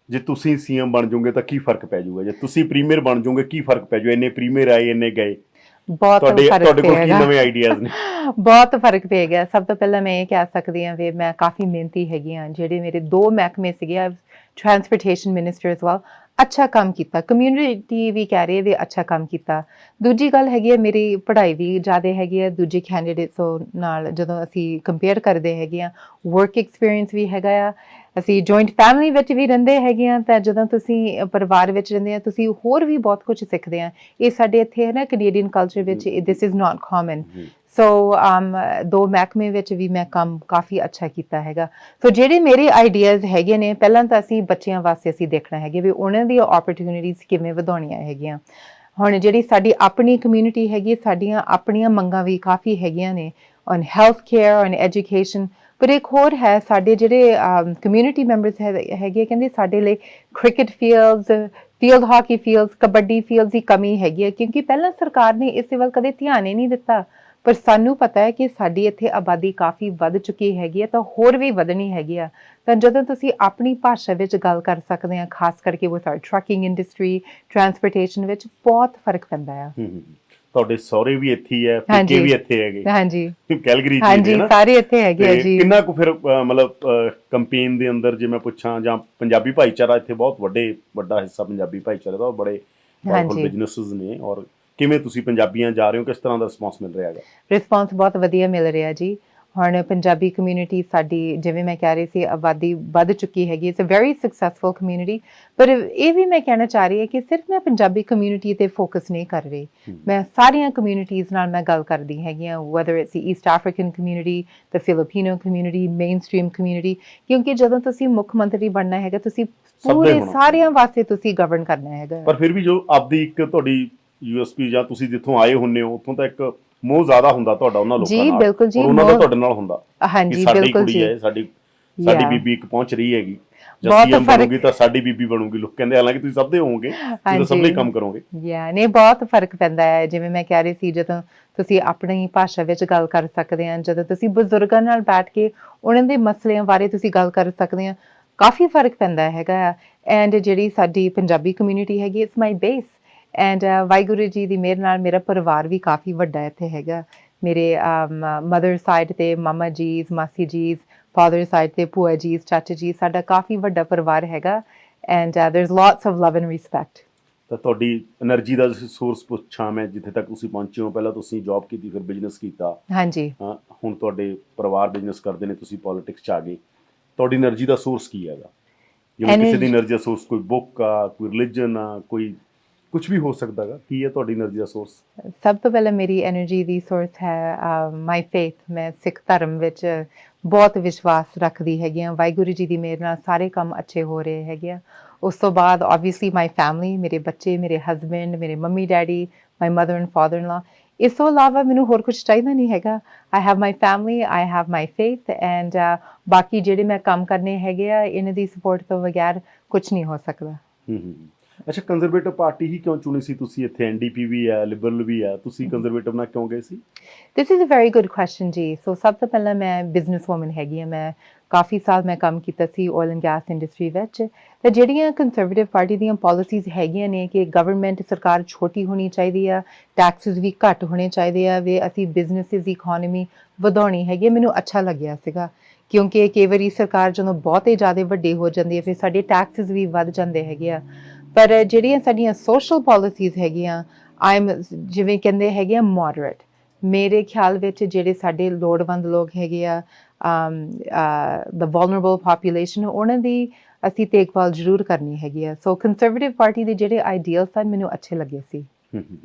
ਜੇ ਤੁਸੀਂ ਸੀਐਮ ਬਣ ਜਾਓਗੇ ਤਾਂ ਕੀ ਫਰਕ ਪੈ ਜਾਊਗਾ? ਜੇ ਤੁਸੀਂ ਪ੍ਰੀਮੀਅਰ ਬਣ ਜਾਓਗੇ ਕੀ ਫਰਕ ਪੈ ਜਾਊ? ਇੰਨੇ ਪ੍ਰੀਮੀਅਰ ਆਏ, ਇੰਨੇ ਗਏ, ਬਹੁਤ ਤੁਹਾਡੇ ਕੋਲ ਕੀ ਨਵੇਂ ਆਈਡੀਆਜ਼ ਨੇ? ਬਹੁਤ ਫਰਕ ਪੈ ਗਿਆ। ਸਭ ਤੋਂ ਪਹਿਲਾਂ ਮੈਂ ਇਹ ਕਹਿ ਸਕਦੀ ਹਾਂ ਵੀ ਮੈਂ ਕਾਫੀ ਮਿਹਨਤੀ ਹੈਗੀ ਹਾਂ। ਜਿਹੜੇ ਮੇਰੇ 2 ਮਹਿਕਮੇ ਸੀਗੇ, ਟਰਾਂਸਪੋਰਟੇਸ਼ਨ ਮਿਨਿਸਟਰ ਐਜ਼ ਵੈਲ, ਅੱਛਾ ਕੰਮ ਕੀਤਾ। ਕਮਿਊਨਿਟੀ ਵੀ ਕਹਿ ਰਹੀ ਹੈ ਵੀ ਅੱਛਾ ਕੰਮ ਕੀਤਾ। ਦੂਜੀ ਗੱਲ ਹੈਗੀ ਹੈ, ਮੇਰੀ ਪੜ੍ਹਾਈ ਵੀ ਜ਼ਿਆਦਾ ਹੈਗੀ ਹੈ ਦੂਜੇ ਕੈਂਡੀਡੇਟਸ ਨਾਲ ਜਦੋਂ ਅਸੀਂ ਕੰਪੇਅਰ ਕਰਦੇ ਹੈਗੇ ਆ। ਵਰਕ ਐਕਸਪੀਰੀਅੰਸ ਵੀ ਹੈਗਾ ਆ। ਅਸੀਂ ਜੁਆਇੰਟ ਫੈਮਿਲੀ ਵਿੱਚ ਵੀ ਰਹਿੰਦੇ ਹੈਗੇ ਆ, ਤਾਂ ਜਦੋਂ ਤੁਸੀਂ ਪਰਿਵਾਰ ਵਿੱਚ ਰਹਿੰਦੇ ਆ ਤੁਸੀਂ ਹੋਰ ਵੀ ਬਹੁਤ ਕੁਝ ਸਿੱਖਦੇ ਆ। ਇਹ ਸਾਡੇ ਇੱਥੇ ਹੈ ਨਾ ਕੈਨੇਡੀਅਨ ਕਲਚਰ ਵਿੱਚ ਦਿਸ ਇਜ਼ ਨਾਟ ਕਾਮਨ। ਸੋ 2 ਮਹਿਕਮੇ ਵਿੱਚ ਵੀ ਮੈਂ ਕੰਮ ਕਾਫੀ ਅੱਛਾ ਕੀਤਾ ਹੈਗਾ। ਸੋ ਜਿਹੜੇ ਮੇਰੇ ਆਈਡੀਆਜ਼ ਹੈਗੇ ਨੇ, ਪਹਿਲਾਂ ਤਾਂ ਅਸੀਂ ਬੱਚਿਆਂ ਵਾਸਤੇ ਅਸੀਂ ਦੇਖਣਾ ਹੈਗੇ ਵੀ ਉਹਨਾਂ ਦੀਆਂ ਓਪਰਚੁਨਿਟੀਜ਼ ਕਿਵੇਂ ਵਧਾਉਣੀਆਂ ਹੈਗੀਆਂ। ਹੁਣ ਜਿਹੜੀ ਸਾਡੀ ਆਪਣੀ ਕਮਿਊਨਿਟੀ ਹੈਗੀ, ਸਾਡੀਆਂ ਆਪਣੀਆਂ ਮੰਗਾਂ ਵੀ ਕਾਫੀ ਹੈਗੀਆਂ ਨੇ on health care, on education. ਪਰ ਇੱਕ ਹੋਰ ਹੈ, ਸਾਡੇ ਜਿਹੜੇ ਕਮਿਊਨਿਟੀ ਮੈਂਬਰਸ ਹੈਗੇ, ਕਹਿੰਦੇ ਸਾਡੇ ਲਈ cricket field hockey fields, kabaddi fields ਦੀ ਕਮੀ ਹੈਗੀ ਹੈ, ਕਿਉਂਕਿ ਪਹਿਲਾਂ ਸਰਕਾਰ ਨੇ ਇਸ ਵੱਲ ਕਦੇ ਧਿਆਨ ਹੀ ਨਹੀਂ ਦਿੱਤਾ। ਪਰ ਸਾਨੂੰ ਪਤਾ ਹੈ ਕਿ ਸਾਡੀ ਇੱਥੇ ਆਬਾਦੀ ਕਾਫੀ ਵੱਧ ਚੁੱਕੀ ਹੈਗੀ ਹੈ, ਤਾਂ ਹੋਰ ਵੀ ਵਧਣੀ ਹੈਗੀ ਆ। ਤਾਂ ਜਦੋਂ ਤੁਸੀਂ ਆਪਣੀ ਭਾਸ਼ਾ ਵਿੱਚ ਗੱਲ ਕਰ ਸਕਦੇ ਆ, ਖਾਸ ਕਰਕੇ with R trucking industry, transportation ਵਿੱਚ ਬਹੁਤ ਫਰਕ ਪੈਂਦਾ ਆ। ਤੁਹਾਡੇ ਸਹੁਰੇ ਵੀ ਇੱਥੇ ਹੀ ਹੈ, ਪੇਕੇ ਵੀ ਇੱਥੇ ਹੈਗੇ? ਹਾਂਜੀ, ਕੈਲਗਰੀ ਚ? ਹਾਂਜੀ, ਸਾਰੇ ਇੱਥੇ ਹੈਗੇ ਆ ਜੀ। ਕਿੰਨਾ ਕੁ ਫਿਰ ਮਤਲਬ ਕੰਪੇਨ ਦੇ ਅੰਦਰ ਜੇ ਮੈਂ ਪੁੱਛਾਂ, ਜਾਂ ਪੰਜਾਬੀ ਭਾਈਚਾਰਾ ਇੱਥੇ ਬਹੁਤ ਵੱਡਾ ਹਿੱਸਾ ਪੰਜਾਬੀ ਭਾਈਚਾਰੇ ਦਾ, ਬੜੇ ਪਾਵਰਫੁਲ ਬਿਜ਼ਨੈਸਸ ਨੇ, ਔਰ ਕਿਵੇਂ ਤੁਸੀਂ ਪੰਜਾਬੀਆਂ ਜਾ ਰਹੇ ਹੋ, ਕਿਸ ਤਰ੍ਹਾਂ ਦਾ ਰਿਸਪੌਂਸ ਮਿਲ ਰਿਹਾ ਹੈਗਾ? ਰਿਸਪੌਂਸ ਬਹੁਤ ਵਧੀਆ ਮਿਲ ਰਿਹਾ ਜੀ। ਹੁਣ ਪੰਜਾਬੀ ਕਮਿਊਨਿਟੀ ਸਾਡੀ, ਜਿਵੇਂ ਮੈਂ ਕਹਿ ਰਹੀ ਸੀ, ਆਬਾਦੀ ਵੱਧ ਚੁੱਕੀ ਹੈਗੀ। It's a very successful community. ਪਰ ਇਹ ਵੀ ਮੈਂ ਕਹਿਣਾ ਚਾਹ ਰਹੀ ਹਾਂ ਕਿ ਸਿਰਫ ਮੈਂ ਪੰਜਾਬੀ ਕਮਿਊਨਿਟੀ 'ਤੇ ਫੋਕਸ ਨਹੀਂ ਕਰ ਰਹੀ, ਮੈਂ ਸਾਰੀਆਂ ਕਮਿਊਨਿਟੀਜ਼ ਨਾਲ ਮੈਂ ਗੱਲ ਕਰਦੀ ਹੈਗੀ ਹਾਂ, whether it's East African community, the Filipino community, mainstream community. ਕਿਉਂਕਿ ਜਦੋਂ ਤੁਸੀਂ ਮੁੱਖ ਮੰਤਰੀ ਬਣਨਾ ਹੈਗਾ, ਤੁਸੀਂ ਪੂਰੇ ਸਾਰਿਆਂ ਵਾਸਤੇ ਤੁਸੀਂ ਗਵਰਨ ਕਰਨਾ ਹੈਗਾ। ਪਰ ਫਿਰ ਵੀ ਜੋ ਆਪਦੀ ਇੱਕ ਤੁਹਾਡੀ ਯੂਐਸਪੀ, ਜਾਂ ਤੁਸੀਂ ਜਿੱਥੋਂ ਆਏ ਹੁੰਦੇ ਹੋ ਉੱਥੋਂ ਤਾਂ ਇੱਕ ਮੋਹ ਜ਼ਿਆਦਾ ਹੁੰਦਾ ਤੁਹਾਡਾ ਉਹਨਾਂ ਲੋਕਾਂ ਨਾਲ। ਜੀ ਬਿਲਕੁਲ ਜੀ, ਉਹਨਾਂ ਦਾ ਤੁਹਾਡੇ ਨਾਲ ਹੁੰਦਾ। ਹਾਂਜੀ ਸਾਡੀ ਕੁੜੀ ਹੈ, ਸਾਡੀ ਬੀਬੀ ਇੱਕ ਪਹੁੰਚ ਰਹੀ ਹੈਗੀ, ਜਾਂ ਸੀਐਮ ਬਣੂਗੀ ਤਾਂ ਸਾਡੀ ਬੀਬੀ ਬਣੂਗੀ। ਲੋਕ ਕਹਿੰਦੇ ਹਾਲਾਂਕਿ ਤੁਸੀਂ ਸਭ ਦੇ ਹੋਵੋਗੇ, ਤੁਸੀਂ ਸਭ ਲਈ ਕੰਮ ਕਰੋਗੇ। ਨਹੀਂ, ਬਹੁਤ ਫਰਕ ਪੈਂਦਾ ਹੈ। ਜਿਵੇਂ ਮੈਂ ਕਹਿ ਰਹੀ ਸੀ, ਜਦੋਂ ਤੁਸੀਂ ਆਪਣੀ ਭਾਸ਼ਾ ਵਿੱਚ ਗੱਲ ਕਰ ਸਕਦੇ ਆ, ਜਦੋਂ ਤੁਸੀਂ ਬਜ਼ੁਰਗਾਂ ਨਾਲ ਬੈਠ ਕੇ ਉਹਨਾਂ ਦੇ ਮਸਲਿਆਂ ਬਾਰੇ ਤੁਸੀਂ ਗੱਲ ਕਰ ਸਕਦੇ ਆ, ਕਾਫੀ ਫਰਕ ਪੈਂਦਾ ਹੈਗਾ। ਐਂਡ ਜਿਹੜੀ ਸਾਡੀ ਪੰਜਾਬੀ ਕਮਿਊਨਿਟੀ ਹੈਗੀ, it's my base. And Waheguru ji ਦੀ ਮਿਹਰ ਨਾਲ ਮੇਰਾ ਪਰਿਵਾਰ ਵੀ ਕਾਫੀ ਵੱਡਾ ਇੱਥੇ ਹੈਗਾ। ਮੇਰੇ ਮਦਰ ਸਾਈਡ 'ਤੇ ਮਾਮਾ ਜੀ, ਮਾਸੀ ਜੀ, ਫਾਦਰ ਸਾਈਡ 'ਤੇ ਭੂਆ ਜੀ, ਚਾਚਾ ਜੀ, ਸਾਡਾ ਕਾਫੀ ਵੱਡਾ ਪਰਿਵਾਰ ਹੈਗਾ। And there is lots of love and respect. ਤਾਂ ਤੁਹਾਡੀ એનર્ਜੀ ਦਾ ਸੋਰਸ ਪੁੱਛਾਂ ਮੈਂ, ਜਿੱਥੇ ਤੱਕ ਤੁਸੀਂ ਪਹੁੰਚੇ ਹੋ, ਪਹਿਲਾਂ ਤੁਸੀਂ ਜੌਬ ਕੀਤੀ, ਫਿਰ ਬਿਜ਼ਨਸ ਕੀਤਾ। ਹਾਂਜੀ। ਹੁਣ ਤੁਹਾਡੇ ਪਰਿਵਾਰ ਬਿਜ਼ਨਸ ਕਰਦੇ ਨੇ, ਤੁਸੀਂ ਪੋਲੀਟਿਕਸ 'ਚ ਆ ਗਏ। ਤੁਹਾਡੀ એનર્ਜੀ ਦਾ ਸੋਰਸ ਕੀ ਹੈਗਾ? ਜਿਵੇਂ ਕਿਸੇ ਦੀ એનર્ਜੀ ਦਾ ਸੋਰਸ ਕੋਈ ਬੁੱਕ ਆ, ਕੋਈ ਰਿਲੀਜਨ ਆ, ਕੋਈ ਕੁਝ ਵੀ ਹੋ ਸਕਦਾ ਹੈਗਾ। ਕੀ ਹੈ ਤੁਹਾਡੀ એનર્ਜੀ ਦਾ ਸੋਰਸ? ਸਭ ਤੋਂ ਪਹਿਲਾਂ ਮੇਰੀ એનર્ਜੀ ਦੀ ਸੋਰਸ ਹੈ ਮਾਈ ਫੇਥ। ਮੈਂ ਸਿੱਖ ਧਰਮ ਵਿੱਚ ਬਹੁਤ ਵਿਸ਼ਵਾਸ ਰੱਖਦੀ ਹੈਗੀ ਹਾਂ। ਵਾਹਿਗੁਰੂ ਜੀ ਦੀ ਮਿਹਰ ਨਾਲ ਸਾਰੇ ਕੰਮ ਅੱਛੇ ਹੋ ਰਹੇ ਹੈਗੇ ਆ। ਉਸ ਤੋਂ ਬਾਅਦ ਓਬਵੀਅਸਲੀ ਮਾਈ ਫੈਮਿਲੀ, ਮੇਰੇ ਬੱਚੇ, ਮੇਰੇ ਹਸਬੈਂਡ, ਮੇਰੇ mummy daddy, my mother and father in ਲਾ, ਇਸ ਤੋਂ ਇਲਾਵਾ ਮੈਨੂੰ ਹੋਰ ਕੁਝ ਚਾਹੀਦਾ ਨਹੀਂ ਹੈਗਾ। I have my family, I have my faith and ਬਾਕੀ ਜਿਹੜੇ ਮੈਂ ਕੰਮ ਕਰਨੇ ਹੈਗੇ ਆ ਇਹਨਾਂ ਦੀ ਸਪੋਰਟ ਤੋਂ ਬਗੈਰ ਕੁਝ ਨਹੀਂ ਹੋ ਸਕਦਾ। ਅੱਛਾ, ਕੰਜ਼ਰਵੇਟਿਵ ਪਾਰਟੀ ਹੀ ਕਿਉਂ ਚੁਣੀ ਸੀ ਤੁਸੀਂ? ਇੱਥੇ ਐਨਡੀਪੀ ਵੀ ਹੈ, ਲਿਬਰਲ ਵੀ ਹੈ, ਤੁਸੀਂ ਕੰਜ਼ਰਵੇਟਿਵ ਨਾਲ ਕਿਉਂ ਗਏ ਸੀ? This is a very good question ji. So ਸਭ ਤੋਂ ਪਹਿਲਾਂ ਮੈਂ ਬਿਜ਼ਨਸ ਵੂਮਨ ਹੈਗੀ ਹਾਂ। ਮੈਂ ਕਾਫੀ ਸਾਲ ਮੈਂ ਕੰਮ ਕੀਤਾ ਸੀ ਆਇਲ ਐਂਡ ਗੈਸ ਇੰਡਸਟਰੀ ਵਿੱਚ। ਤੇ ਜਿਹੜੀਆਂ ਕੰਜ਼ਰਵੇਟਿਵ ਪਾਰਟੀ ਦੀਆਂ ਪਾਲਿਸੀਜ਼ ਹੈਗੀਆਂ ਨੇ ਕਿ ਗਵਰਨਮੈਂਟ ਸਰਕਾਰ ਛੋਟੀ ਹੋਣੀ ਚਾਹੀਦੀ ਆ, ਟੈਕਸਿਸ ਵੀ ਘੱਟ ਹੋਣੇ ਚਾਹੀਦੇ ਆ, ਵੀ ਅਸੀਂ ਬਿਜ਼ਨਸਿਸ ਦੀ ਇਕਨੋਮੀ ਵਧਾਉਣੀ ਹੈਗੀ ਆ, ਮੈਨੂੰ ਅੱਛਾ ਲੱਗਿਆ ਸੀਗਾ। ਕਿਉਂਕਿ ਕਈ ਵਾਰੀ ਸਰਕਾਰ ਜਦੋਂ ਬਹੁਤੇ ਜ਼ਿਆਦਾ ਵੱਡੀ ਹੋ ਜਾਂਦੀ ਹੈ ਫਿਰ ਸਾਡੇ ਟੈਕਸਿਸ ਵੀ ਵੱਧ ਜਾਂਦੇ ਹੈਗੇ ਆ। ਪਰ ਜਿਹੜੀਆਂ ਸਾਡੀਆਂ ਸੋਸ਼ਲ ਪਾਲਿਸੀਜ਼ ਹੈਗੀਆਂ ਜਿਵੇਂ ਕਹਿੰਦੇ ਹੈਗੇ ਆ ਮੋਡਰੇਟ, ਮੇਰੇ ਖਿਆਲ ਵਿੱਚ ਜਿਹੜੇ ਸਾਡੇ ਲੋੜਵੰਦ ਲੋਕ ਹੈਗੇ ਆ, ਦ ਵਲਨਰੇਬਲ ਪੋਪੂਲੇਸ਼ਨ, ਉਹਨਾਂ ਦੀ ਅਸੀਂ ਦੇਖਭਾਲ ਜ਼ਰੂਰ ਕਰਨੀ ਹੈਗੀ ਆ। ਸੋ ਕੰਜ਼ਰਵੇਟਿਵ ਪਾਰਟੀ ਦੇ ਜਿਹੜੇ ਆਈਡੀਅਲ ਸਨ ਮੈਨੂੰ ਅੱਛੇ ਲੱਗੇ ਸੀ।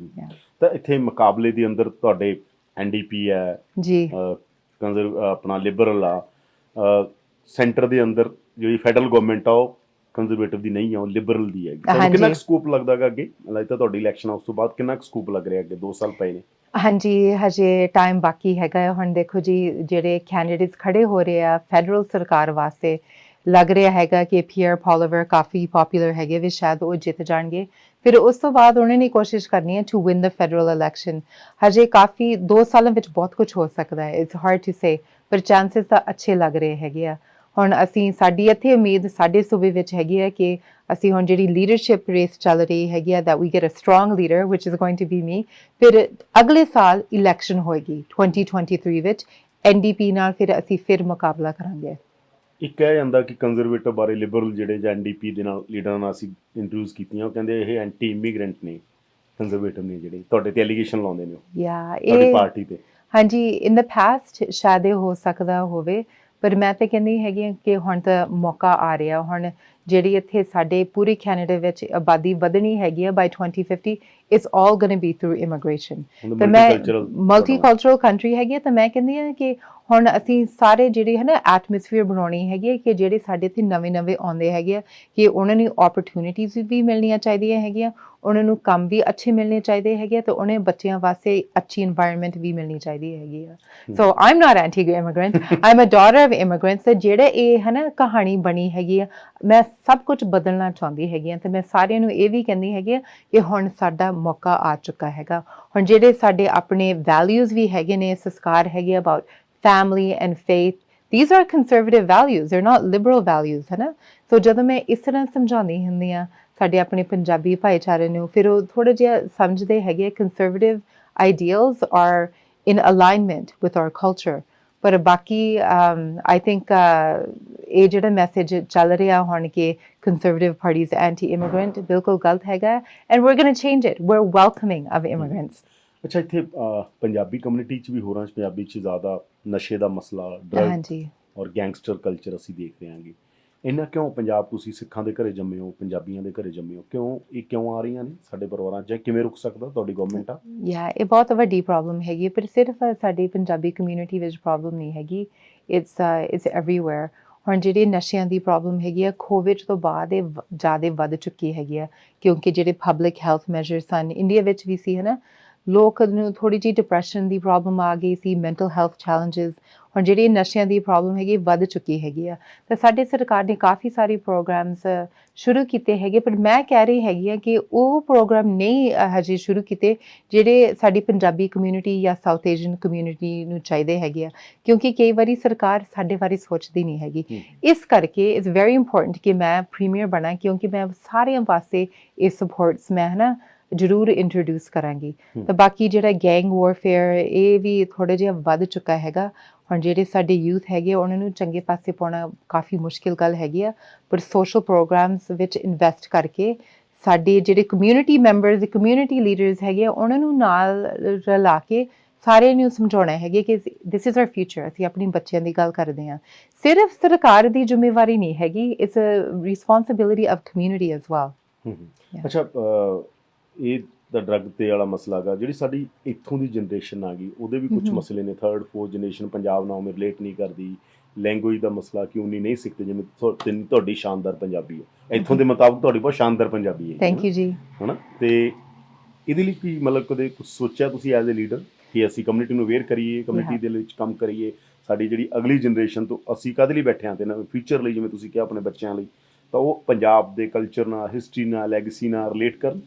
ਤਾਂ ਇੱਥੇ ਮੁਕਾਬਲੇ ਦੇ ਅੰਦਰ ਤੁਹਾਡੇ ਐਨਡੀਪੀ ਹੈ ਜੀ, ਆਪਣਾ ਲਿਬਰਲ ਆ, ਸੈਂਟਰ ਦੇ ਅੰਦਰ ਜਿਹੜੀ ਫੈਡਰਲ ਗਵਰਨਮੈਂਟ ਆ ਉਹ ਕੰਜ਼ਰਵੇਟਿਵ ਦੀ ਨਹੀਂ ਆ, ਉਹ ਲਿਬਰਲ ਦੀ ਹੈਗੀ। ਤੁਹਾਨੂੰ ਕਿੰਨਾ ਕੁ ਸਕੂਪ ਲੱਗਦਾ ਹੈਗਾ ਅੱਗੇ? ਲਾਈਕ ਤਾਂ ਤੁਹਾਡੀ ਇਲੈਕਸ਼ਨ ਉਸ ਤੋਂ ਬਾਅਦ ਕਿੰਨਾ ਕੁ ਸਕੂਪ ਲੱਗ ਰਿਹਾ ਅੱਗੇ? 2 ਸਾਲ ਪਏ ਨੇ। ਹਾਂਜੀ, ਹਜੇ ਟਾਈਮ ਬਾਕੀ ਹੈਗਾ। ਹੁਣ ਦੇਖੋ ਜੀ, ਜਿਹੜੇ ਕੈਂਡੀਡੇਟਸ ਖੜੇ ਹੋ ਰਹੇ ਆ ਫੈਡਰਲ ਸਰਕਾਰ ਵਾਸਤੇ, ਲੱਗ ਰਿਹਾ ਹੈਗਾ ਕਿ ਪੀਅਰ ਪੋਲੀਵਰ ਕਾਫੀ ਪੋਪੂਲਰ ਹੈਗੇ ਵੀ, ਸ਼ਾਇਦ ਉਹ ਜਿੱਤ ਜਾਣਗੇ। ਫਿਰ ਉਸ ਤੋਂ ਬਾਅਦ ਉਹਨਾਂ ਨੇ ਕੋਸ਼ਿਸ਼ ਕਰਨੀ ਹੈ to win the federal election. ਹਜੇ ਕਾਫੀ 2 ਸਾਲਾਂ ਵਿੱਚ ਬਹੁਤ ਕੁਝ ਹੋ ਸਕਦਾ ਹੈ। ਇਟਸ ਹਾਰਡ ਟੂ ਸੇ, ਪਰ ਚਾਂਸਸ ਤਾਂ ਅੱਛੇ ਲੱਗ ਰਹੇ ਹੈਗੇ ਆ। ਹੁਣ ਸਾਡੀ ਇੱਥੇ ਉਮੀਦ ਸਾਡੇ ਸੂਬੇ ਵਿੱਚ ਹੈਗੀ ਹੈ ਕਿ ਅਸੀਂ ਹੁਣ ਜਿਹੜੀ ਲੀਡਰਸ਼ਿਪ ਰੇਸ ਚੱਲ ਰਹੀ ਹੈਗੀ ਆ, that we get a strong leader which is going to be me। ਫਿਰ ਅਗਲੇ ਸਾਲ ਇਲੈਕਸ਼ਨ ਹੋਏਗੀ 2023 ਵਿੱਚ ਐਨਡੀਪੀ ਨਾਲ, ਫਿਰ ਅਸੀਂ ਫਿਰ ਮੁਕਾਬਲਾ ਕਰਾਂਗੇ। ਇੱਕ ਕਿਹਾ ਜਾਂਦਾ ਕਿ ਕੰਜ਼ਰਵੇਟਿਵ ਬਾਰੇ ਲਿਬਰਲ ਜਿਹੜੇ ਜਾਂ ਐਨਡੀਪੀ ਦੇ ਨਾਲ ਲੀਡਰਾਂ ਨਾਲ ਅਸੀਂ ਇੰਟਰਵਿਊਜ਼ ਕੀਤੀਆਂ, ਉਹ ਕਹਿੰਦੇ ਇਹ ਐਂਟੀ ਇਮੀਗ੍ਰੈਂਟ ਨੇ ਕੰਜ਼ਰਵੇਟਿਵ ਨੇ, ਜਿਹੜੇ ਤੁਹਾਡੇ ਤੇ ਐਲੀਗੇਸ਼ਨ ਲਾਉਂਦੇ ਨੇ ਤੁਹਾਡੀ ਪਾਰਟੀ ਤੇ। ਹਾਂਜੀ, ਇਨ ਦ ਪਾਸਟ ਸ਼ਾਇਦ ਇਹ ਹੋ ਸਕਦਾ ਹੋਵੇ, ਪਰ ਮੈਂ ਤਾਂ ਕਹਿੰਦੀ ਹੈਗੀ ਹਾਂ ਕਿ ਹੁਣ ਤਾਂ ਮੌਕਾ ਆ ਰਿਹਾ। ਹੁਣ ਜਿਹੜੀ ਇੱਥੇ ਸਾਡੇ ਪੂਰੇ ਕੈਨੇਡਾ ਵਿੱਚ ਆਬਾਦੀ ਵਧਣੀ ਹੈਗੀ ਆ by 2050, it's all going to be through immigration. ਤੇ ਮੈਂ ਮਲਟੀਕਲਚਰਲ ਕੰਟਰੀ ਹੈਗੀ ਆ, ਤਾਂ ਮੈਂ ਕਹਿੰਦੀ ਹਾਂ ਕਿ ਹੁਣ ਅਸੀਂ ਸਾਰੇ ਜਿਹੜੇ ਹੈ ਨਾ ਐਟਮੋਸਫੀਅਰ ਬਣਾਉਣੀ ਹੈਗੀ ਹੈ ਕਿ ਜਿਹੜੇ ਸਾਡੇ ਇੱਥੇ ਨਵੇਂ ਆਉਂਦੇ ਹੈਗੇ ਆ ਕਿ ਉਹਨਾਂ ਨੂੰ ਓਪਰਚੁਨਿਟੀਜ਼ ਵੀ ਮਿਲਣੀਆਂ ਚਾਹੀਦੀਆਂ ਹੈਗੀਆਂ, ਉਹਨਾਂ ਨੂੰ ਕੰਮ ਵੀ ਅੱਛੇ ਮਿਲਣੇ ਚਾਹੀਦੇ ਹੈਗੇ, ਤੇ ਉਹਨੇ ਬੱਚਿਆਂ ਵਾਸਤੇ ਅੱਛੀ ਇਨਵਾਇਰਨਮੈਂਟ ਵੀ ਮਿਲਣੀ ਚਾਹੀਦੀ ਹੈਗੀ ਆ। So I am not anti immigrant, I am a daughter of immigrants. ਜਿਹੜੇ ਇਹ ਹੈ ਨਾ ਕਹਾਣੀ ਬਣੀ ਹੈਗੀ ਆ, ਮੈਂ ਸਭ ਕੁਝ ਬਦਲਣਾ ਚਾਹੁੰਦੀ ਹੈਗੀ ਹਾਂ। ਤੇ ਮੈਂ ਸਾਰਿਆਂ ਨੂੰ ਇਹ ਵੀ ਕਹਿੰਦੀ ਹੈਗੀ ਆ ਕਿ ਹੁਣ ਸਾਡਾ ਮੌਕਾ ਆ ਚੁੱਕਾ ਹੈਗਾ। ਹੁਣ ਜਿਹੜੇ ਸਾਡੇ ਆਪਣੇ ਵੈਲਿਊਜ਼ ਵੀ ਹੈਗੇ ਨੇ, ਸੰਸਕਾਰ ਹੈਗੇ about family and faith, these are conservative values, they're not liberal values, ਹੈ ਨਾ। ਸੋ ਜਦੋਂ ਮੈਂ ਇਸ ਤਰ੍ਹਾਂ ਸਮਝਾਉਂਦੀ ਹੁੰਦੀ ਹਾਂ ਸਾਡੇ ਆਪਣੇ ਪੰਜਾਬੀ ਭਾਈਚਾਰੇ ਨੂੰ, ਫਿਰ ਉਹ ਥੋੜ੍ਹਾ ਜਿਹਾ ਸਮਝਦੇ ਹੈਗੇ conservative ideals are in alignment with our culture। ਪਰ ਬਾਕੀ ਆਈ ਥਿੰਕ ਇਹ ਜਿਹੜਾ ਮੈਸੇਜ ਚੱਲ ਰਿਹਾ ਹੁਣ ਕਿ conservative parties anti immigrant, ਬਿਲਕੁਲ ਗਲਤ ਹੈਗਾ, and we're going to change it, we're welcoming of immigrants। ਅੱਛਾ, ਇੱਥੇ ਪੰਜਾਬੀ ਕਮਿਊਨਿਟੀ 'ਚ ਵੀ, ਹੋਰਾਂ 'ਚ ਪੰਜਾਬੀ 'ਚ ਜ਼ਿਆਦਾ ਨਸ਼ੇ ਦਾ ਮਸਲਾ, ਡਰਗ ਔਰ ਗੈਂਗਸਟਰ ਕਲਚਰ ਅਸੀਂ ਦੇਖ ਰਹੇ ਹਾਂਗੇ। ਇਹਨਾਂ ਕਿਉਂ ਪੰਜਾਬ, ਤੁਸੀਂ ਸਿੱਖਾਂ ਦੇ ਘਰੇ ਜੰਮੇ ਹੋ, ਪੰਜਾਬੀਆਂ ਦੇ ਘਰੇ ਜੰਮੇ ਹੋ, ਕਿਉਂ ਆ ਰਹੀਆਂ ਨੇ ਸਾਡੇ ਪਰਿਵਾਰਾਂ 'ਚ? ਕਿਵੇਂ ਰੁਕ ਸਕਦਾ ਤੁਹਾਡੀ ਗਵਰਨਮੈਂਟ ਆ? ਇਹ ਬਹੁਤ ਵੱਡੀ ਪ੍ਰੋਬਲਮ ਹੈਗੀ, ਪਰ ਸਿਰਫ ਸਾਡੀ ਪੰਜਾਬੀ ਕਮਿਊਨਿਟੀ ਵਿੱਚ ਪ੍ਰੋਬਲਮ ਨਹੀਂ ਹੈਗੀ, ਇਟਸ ਐਵਰੀਵੇਅਰ। ਹੁਣ ਜਿਹੜੀ ਨਸ਼ਿਆਂ ਦੀ ਪ੍ਰੋਬਲਮ ਹੈਗੀ ਆ, ਕੋਵਿਡ ਤੋਂ ਬਾਅਦ ਇਹ ਜ਼ਿਆਦਾ ਵੱਧ ਚੁੱਕੀ ਹੈਗੀ ਆ, ਕਿਉਂਕਿ ਜਿਹੜੇ ਪਬਲਿਕ ਹੈਲਥ ਮੈਜਰਸ ਸਨ, ਇੰਡੀਆ ਵਿੱਚ ਵੀ ਸੀ ਹੈ ਨਾ, ਲੋਕ ਨੂੰ ਥੋੜ੍ਹੀ ਜਿਹੀ ਡਿਪਰੈਸ਼ਨ ਦੀ ਪ੍ਰੋਬਲਮ ਆ ਗਈ ਸੀ, ਮੈਂਟਲ ਹੈਲਥ ਚੈਲੰਜਸ। ਹੁਣ ਜਿਹੜੀ ਨਸ਼ਿਆਂ ਦੀ ਪ੍ਰੋਬਲਮ ਹੈਗੀ ਵੱਧ ਚੁੱਕੀ ਹੈਗੀ ਆ, ਤਾਂ ਸਾਡੇ ਸਰਕਾਰ ਨੇ ਕਾਫੀ ਸਾਰੇ ਪ੍ਰੋਗਰਾਮਸ ਸ਼ੁਰੂ ਕੀਤੇ ਹੈਗੇ, ਪਰ ਮੈਂ ਕਹਿ ਰਹੀ ਹੈਗੀ ਆ ਕਿ ਉਹ ਪ੍ਰੋਗਰਾਮ ਨਹੀਂ ਹਜੇ ਸ਼ੁਰੂ ਕੀਤੇ ਜਿਹੜੇ ਸਾਡੀ ਪੰਜਾਬੀ ਕਮਿਊਨਿਟੀ ਜਾਂ ਸਾਊਥ ਏਸ਼ੀਅਨ ਕਮਿਊਨਿਟੀ ਨੂੰ ਚਾਹੀਦੇ ਹੈਗੇ ਆ, ਕਿਉਂਕਿ ਕਈ ਵਾਰੀ ਸਰਕਾਰ ਸਾਡੇ ਬਾਰੇ ਸੋਚਦੀ ਨਹੀਂ ਹੈਗੀ। ਇਸ ਕਰਕੇ ਇਟਸ ਵੈਰੀ ਇੰਪੋਰਟੈਂਟ ਕਿ ਮੈਂ ਪ੍ਰੀਮੀਅਰ ਬਣਾ, ਕਿਉਂਕਿ ਮੈਂ ਸਾਰਿਆਂ ਵਾਸਤੇ ਇਹ ਸਪੋਰਟਸ ਮੈਂ ਹੈ ਨਾ ਜ਼ਰੂਰ ਇੰਟਰੋਡਿਊਸ ਕਰਾਂਗੀ। ਤਾਂ ਬਾਕੀ ਜਿਹੜਾ ਗੈਂਗ ਵਾਰਫੇਅਰ, ਇਹ ਵੀ ਥੋੜ੍ਹਾ ਜਿਹਾ ਵੱਧ ਚੁੱਕਾ ਹੈਗਾ। ਹੁਣ ਜਿਹੜੇ ਸਾਡੇ ਯੂਥ ਹੈਗੇ ਉਹਨਾਂ ਨੂੰ ਚੰਗੇ ਪਾਸੇ ਪਾਉਣਾ ਕਾਫੀ ਮੁਸ਼ਕਿਲ ਗੱਲ ਹੈਗੀ ਆ, ਪਰ ਸੋਸ਼ਲ ਪ੍ਰੋਗਰਾਮਸ ਵਿੱਚ ਇਨਵੈਸਟ ਕਰਕੇ ਸਾਡੇ ਜਿਹੜੇ ਕਮਿਊਨਿਟੀ ਮੈਂਬਰਸ, ਕਮਿਊਨਿਟੀ ਲੀਡਰਸ ਹੈਗੇ, ਉਹਨਾਂ ਨੂੰ ਨਾਲ ਰਲਾ ਕੇ ਸਾਰਿਆਂ ਨੂੰ ਸਮਝਾਉਣਾ ਹੈਗੇ ਕਿ ਦਿਸ ਇਜ਼ ਆਰ ਫਿਊਚਰ। ਅਸੀਂ ਆਪਣੇ ਬੱਚਿਆਂ ਦੀ ਗੱਲ ਕਰਦੇ ਹਾਂ, ਸਿਰਫ ਸਰਕਾਰ ਦੀ ਜ਼ਿੰਮੇਵਾਰੀ ਨਹੀਂ ਹੈਗੀ, it's a responsibility of community as well. ਅੱਛਾ, ਇਹ ਦਾ ਡਰੱਗ ਤੇ ਵਾਲਾ ਮਸਲਾ ਹੈਗਾ, ਜਿਹੜੀ ਸਾਡੀ ਇੱਥੋਂ ਦੀ ਜਨਰੇਸ਼ਨ ਆ ਗਈ, ਉਹਦੇ ਵੀ ਕੁਝ ਮਸਲੇ ਨੇ। 3rd 4th ਜਨਰੇਸ਼ਨ ਪੰਜਾਬ ਨਾਲ ਰਿਲੇਟ ਨਹੀਂ ਕਰਦੀ। ਲੈਂਗੁਏਜ ਦਾ ਮਸਲਾ ਕਿ ਉਨੀ ਨਹੀਂ ਸਿੱਖਦੇ, ਜਿਵੇਂ ਤੁਹਾਡੀ ਸ਼ਾਨਦਾਰ ਪੰਜਾਬੀ ਹੈ, ਇੱਥੋਂ ਦੇ ਮੁਤਾਬਕ ਤੁਹਾਡੀ ਬਹੁਤ ਸ਼ਾਨਦਾਰ ਪੰਜਾਬੀ ਹੈ। ਥੈਂਕ ਯੂ ਜੀ। ਹੈ ਨਾ, ਤੇ ਇਹਦੇ ਲਈ ਕੀ ਮਤਲਬ ਕਦੇ ਕੁਛ ਸੋਚਿਆ ਤੁਸੀਂ ਐਜ਼ ਅ ਲੀਡਰ ਕਿ ਅਸੀਂ ਕਮਿਊਨਿਟੀ ਨੂੰ ਅਵੇਅਰ ਕਰੀਏ, ਕਮਿਊਨਿਟੀ ਦੇ ਵਿੱਚ ਕੰਮ ਕਰੀਏ, ਸਾਡੀ ਜਿਹੜੀ ਅਗਲੀ ਜਨਰੇਸ਼ਨ ਤੋਂ ਅਸੀਂ ਕਾਹਦੇ ਲਈ ਬੈਠੇ ਹਾਂ ਤੇ ਨਵੇਂ ਫਿਊਚਰ ਲਈ, ਜਿਵੇਂ ਤੁਸੀਂ ਕਿਹਾ ਆਪਣੇ ਬੱਚਿਆਂ ਲਈ, ਤਾਂ ਉਹ ਪੰਜਾਬ ਦੇ ਕਲਚਰ ਨਾਲ, ਹਿਸਟਰੀ ਨਾਲ, ਲੈਗੇਸੀ ਨਾਲ ਰਿਲੇਟ ਕਰਨ?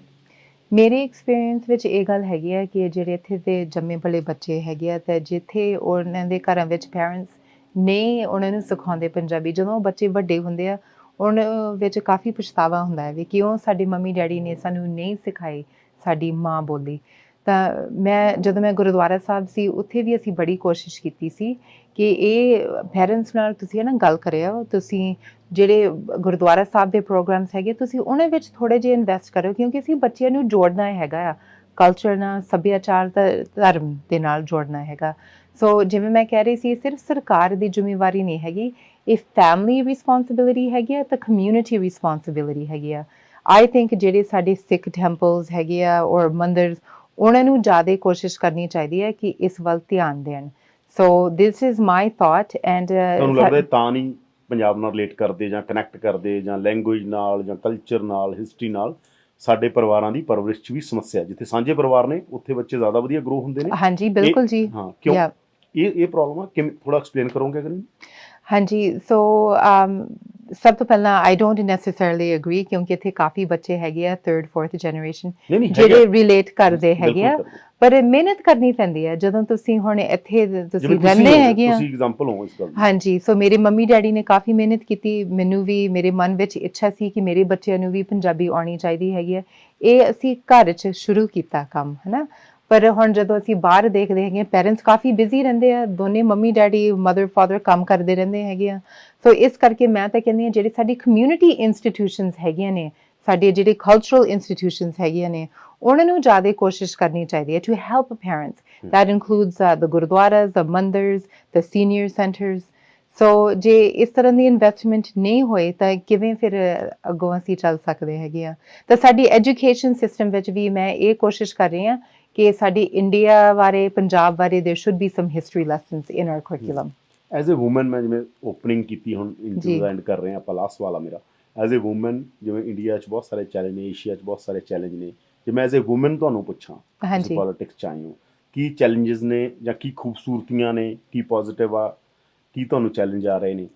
ਮੇਰੇ ਐਕਸਪੀਰੀਅੰਸ ਵਿੱਚ ਇਹ ਗੱਲ ਹੈਗੀ ਆ ਕਿ ਜਿਹੜੇ ਇੱਥੇ ਦੇ ਜੰਮੇ ਪਲੇ ਬੱਚੇ ਹੈਗੇ ਆ ਤੇ ਜਿੱਥੇ ਉਹਨਾਂ ਦੇ ਘਰਾਂ ਵਿੱਚ ਪੈਰੈਂਟਸ ਨਹੀਂ ਉਹਨਾਂ ਨੂੰ ਸਿਖਾਉਂਦੇ ਪੰਜਾਬੀ, ਜਦੋਂ ਉਹ ਬੱਚੇ ਵੱਡੇ ਹੁੰਦੇ ਆ ਉਹਨਾਂ ਵਿੱਚ ਕਾਫੀ ਪਛਤਾਵਾ ਹੁੰਦਾ ਹੈ ਵੀ ਕਿਉਂ ਸਾਡੇ ਮੰਮੀ ਡੈਡੀ ਨੇ ਸਾਨੂੰ ਨਹੀਂ ਸਿਖਾਈ ਸਾਡੀ ਮਾਂ ਬੋਲੀ। ਤਾਂ ਜਦੋਂ ਮੈਂ ਗੁਰਦੁਆਰਾ ਸਾਹਿਬ ਸੀ ਉੱਥੇ ਵੀ ਅਸੀਂ ਬੜੀ ਕੋਸ਼ਿਸ਼ ਕੀਤੀ ਸੀ ਕਿ ਇਹ ਪੈਰੈਂਟਸ ਨਾਲ ਤੁਸੀਂ ਨਾ ਗੱਲ ਕਰਿਓ, ਤੁਸੀਂ ਜਿਹੜੇ ਗੁਰਦੁਆਰਾ ਸਾਹਿਬ ਦੇ ਪ੍ਰੋਗਰਾਮਸ ਹੈਗੇ ਤੁਸੀਂ ਉਹਨਾਂ ਵਿੱਚ ਥੋੜ੍ਹੇ ਜਿਹੇ ਇਨਵੈਸਟ ਕਰੋ, ਕਿਉਂਕਿ ਅਸੀਂ ਬੱਚਿਆਂ ਨੂੰ ਜੋੜਨਾ ਹੈਗਾ ਆ ਕਲਚਰ ਨਾਲ, ਸੱਭਿਆਚਾਰ ਧਰਮ ਦੇ ਨਾਲ ਜੋੜਨਾ ਹੈਗਾ। ਸੋ ਜਿਵੇਂ ਮੈਂ ਕਹਿ ਰਹੀ ਸੀ, ਸਿਰਫ ਸਰਕਾਰ ਦੀ ਜ਼ਿੰਮੇਵਾਰੀ ਨਹੀਂ ਹੈਗੀ, ਇਹ ਫੈਮਿਲੀ ਰਿਸਪੌਂਸਿਬਿਲਿਟੀ ਹੈਗੀ ਆ ਤਾਂ ਕਮਿਊਨਿਟੀ ਰਿਸਪੌਂਸਿਬਿਲਿਟੀ ਹੈਗੀ ਆ। ਆਈ ਥਿੰਕ ਜਿਹੜੇ ਸਾਡੇ ਸਿੱਖ ਟੈਂਪਲਸ ਹੈਗੇ ਆ ਔਰ ਮੰਦਿਰ, ਉਹਨਾਂ ਨੂੰ ਜ਼ਿਆਦਾ ਕੋਸ਼ਿਸ਼ ਕਰਨੀ ਚਾਹੀਦੀ ਹੈ ਕਿ ਇਸ ਵੱਲ ਧਿਆਨ ਦੇਣ। So this is my thought. And ਤੁਹਾਨੂੰ ਲੱਗਦਾ ਤਾਂ ਨਹੀਂ ਪੰਜਾਬ ਨਾਲ ਰਿਲੇਟ ਕਰਦੇ ਜਾਂ ਕਨੈਕਟ ਕਰਦੇ ਜਾਂ ਲੈਂਗੁਏਜ ਨਾਲ ਜਾਂ ਕਲਚਰ ਨਾਲ, ਹਿਸਟਰੀ ਨਾਲ, ਸਾਡੇ ਪਰਿਵਾਰਾਂ ਦੀ ਪਰਵਰਿਸ਼ 'ਚ ਵੀ ਸਮੱਸਿਆ? ਜਿੱਥੇ ਸਾਂਝੇ ਪਰਿਵਾਰ ਨੇ ਉੱਥੇ ਬੱਚੇ ਜ਼ਿਆਦਾ ਵਧੀਆ ਗਰੋ ਹੁੰਦੇ ਨੇ। ਹਾਂਜੀ ਬਿਲਕੁਲ ਜੀ। ਹਾਂ, ਕਿਉਂ ਇਹ ਪ੍ਰੋਬਲਮ ਆ? ਕਿਵੇਂ ਥੋੜਾ ਐਕਸਪਲੇਨ ਕਰੋਗੇ ਅਗਰ? ਹਾਂਜੀ, ਸੋ ਸਭ ਤੋਂ ਪਹਿਲਾਂ ਆਈ ਡੋਂਟ ਨੈਸੈਸਰਲੀ ਐਗਰੀ, ਕਿਉਂਕਿ ਇੱਥੇ ਕਾਫੀ ਬੱਚੇ ਹੈਗੇ ਆ 3rd 4th ਜਨਰੇਸ਼ਨ ਜਿਹੜੇ ਰਿਲੇਟ ਕਰਦੇ ਹੈਗੇ ਆ, ਪਰ ਮਿਹਨਤ ਕਰਨੀ ਪੈਂਦੀ ਹੈ। ਜਦੋਂ ਤੁਸੀਂ ਹੁਣ ਇੱਥੇ ਤੁਸੀਂ ਰਹਿੰਦੇ ਹੈਗੇ ਆ, ਤੁਸੀਂ ਐਗਜ਼ਾਮਪਲ ਹੋ ਇਸ ਗੱਲ ਦੀ। ਹਾਂਜੀ, ਸੋ ਮੇਰੇ ਮੰਮੀ ਡੈਡੀ ਨੇ ਕਾਫੀ ਮਿਹਨਤ ਕੀਤੀ, ਮੈਨੂੰ ਵੀ ਮੇਰੇ ਮਨ ਵਿੱਚ ਇੱਛਾ ਸੀ ਕਿ ਮੇਰੇ ਬੱਚਿਆਂ ਨੂੰ ਵੀ ਪੰਜਾਬੀ ਆਉਣੀ ਚਾਹੀਦੀ ਹੈਗੀ ਹੈ। ਇਹ ਅਸੀਂ ਘਰ 'ਚ ਸ਼ੁਰੂ ਕੀਤਾ ਕੰਮ, ਹੈ ਨਾ। ਪਰ ਹੁਣ ਜਦੋਂ ਅਸੀਂ ਬਾਹਰ ਦੇਖਦੇ ਹੈਗੇ, ਪੈਰੈਂਟਸ ਕਾਫੀ ਬਿਜ਼ੀ ਰਹਿੰਦੇ ਆ, ਦੋਨੇ ਮੰਮੀ ਡੈਡੀ, ਮਦਰ ਫਾਦਰ ਕੰਮ ਕਰਦੇ ਰਹਿੰਦੇ ਹੈਗੇ ਆ। ਸੋ ਇਸ ਕਰਕੇ ਮੈਂ ਤਾਂ ਕਹਿੰਦੀ ਹਾਂ ਜਿਹੜੇ ਸਾਡੀ ਕਮਿਊਨਿਟੀ ਇੰਸਟੀਟਿਊਸ਼ਨਸ ਹੈਗੀਆਂ ਨੇ, ਸਾਡੇ ਜਿਹੜੇ ਕਲਚਰਲ ਇੰਸਟੀਟਿਊਸ਼ਨਸ ਹੈਗੀਆਂ ਨੇ, ਉਹਨਾਂ ਨੂੰ ਜ਼ਿਆਦਾ ਕੋਸ਼ਿਸ਼ ਕਰਨੀ ਚਾਹੀਦੀ ਹੈ to help parents. That includes the gurdwaras, the mandirs, the senior centres. So ਜੇ ਇਸ ਤਰ੍ਹਾਂ ਦੀ ਇਨਵੈਸਟਮੈਂਟ ਨਹੀਂ ਹੋਏ ਤਾਂ ਕਿਵੇਂ ਫਿਰ ਅੱਗੋਂ ਅਸੀਂ ਚੱਲ ਸਕਦੇ ਹੈਗੇ ਆ। ਤਾਂ ਸਾਡੀ ਐਜੂਕੇਸ਼ਨ ਸਿਸਟਮ ਵਿੱਚ ਵੀ ਮੈਂ ਇਹ ਕੋਸ਼ਿਸ਼ ਕਰ ਰਹੀ ਹਾਂ ਕਿ ਸਾਡੀ ਇੰਡੀਆ ਬਾਰੇ, ਪੰਜਾਬ ਬਾਰੇ there should be some history lessons in our curriculum. As a woman, ਮੈਂ ਜਿਵੇਂ ਓਪਨਿੰਗ ਕੀਤੀ, ਹੁਣ ਇੰਟਰਵਿਊ ਦਾ ਐਂਡ ਕਰ ਰਹੇ ਹਾਂ ਆਪਾਂ, ਲਾਸਟ ਵਾਲਾ ਮੇਰਾ, ਐਜ਼ ਅ ਵੂਮਨ, ਜਿਵੇਂ ਇੰਡੀਆ 'ਚ ਬਹੁਤ ਸਾਰੇ ਚੈਲੰਜ ਨੇ, ਏਸ਼ੀਆ 'ਚ ਬਹੁਤ ਸਾਰੇ ਚੈਲੰਜ ਨੇ, ਜੇ ਮੈਂ ਐਜ਼ ਅ ਵੂਮਨ ਤੁਹਾਨੂੰ ਪੁੱਛਾਂ, ਤੁਸੀਂ ਪੋਲੀਟਿਕਸ 'ਚ ਆਏ ਹੋ, ਕੀ ਚੈਲੰਜਸ ਨੇ ਜਾਂ ਕੀ ਖੂਬਸੂਰਤੀਆਂ ਨੇ, ਕੀ ਪੋਜ਼ੀਟਿਵ ਆ, ਕੀ ਤੁਹਾਨੂੰ ਚੈਲੰਜ ਆ ਰਹੇ ਨੇ?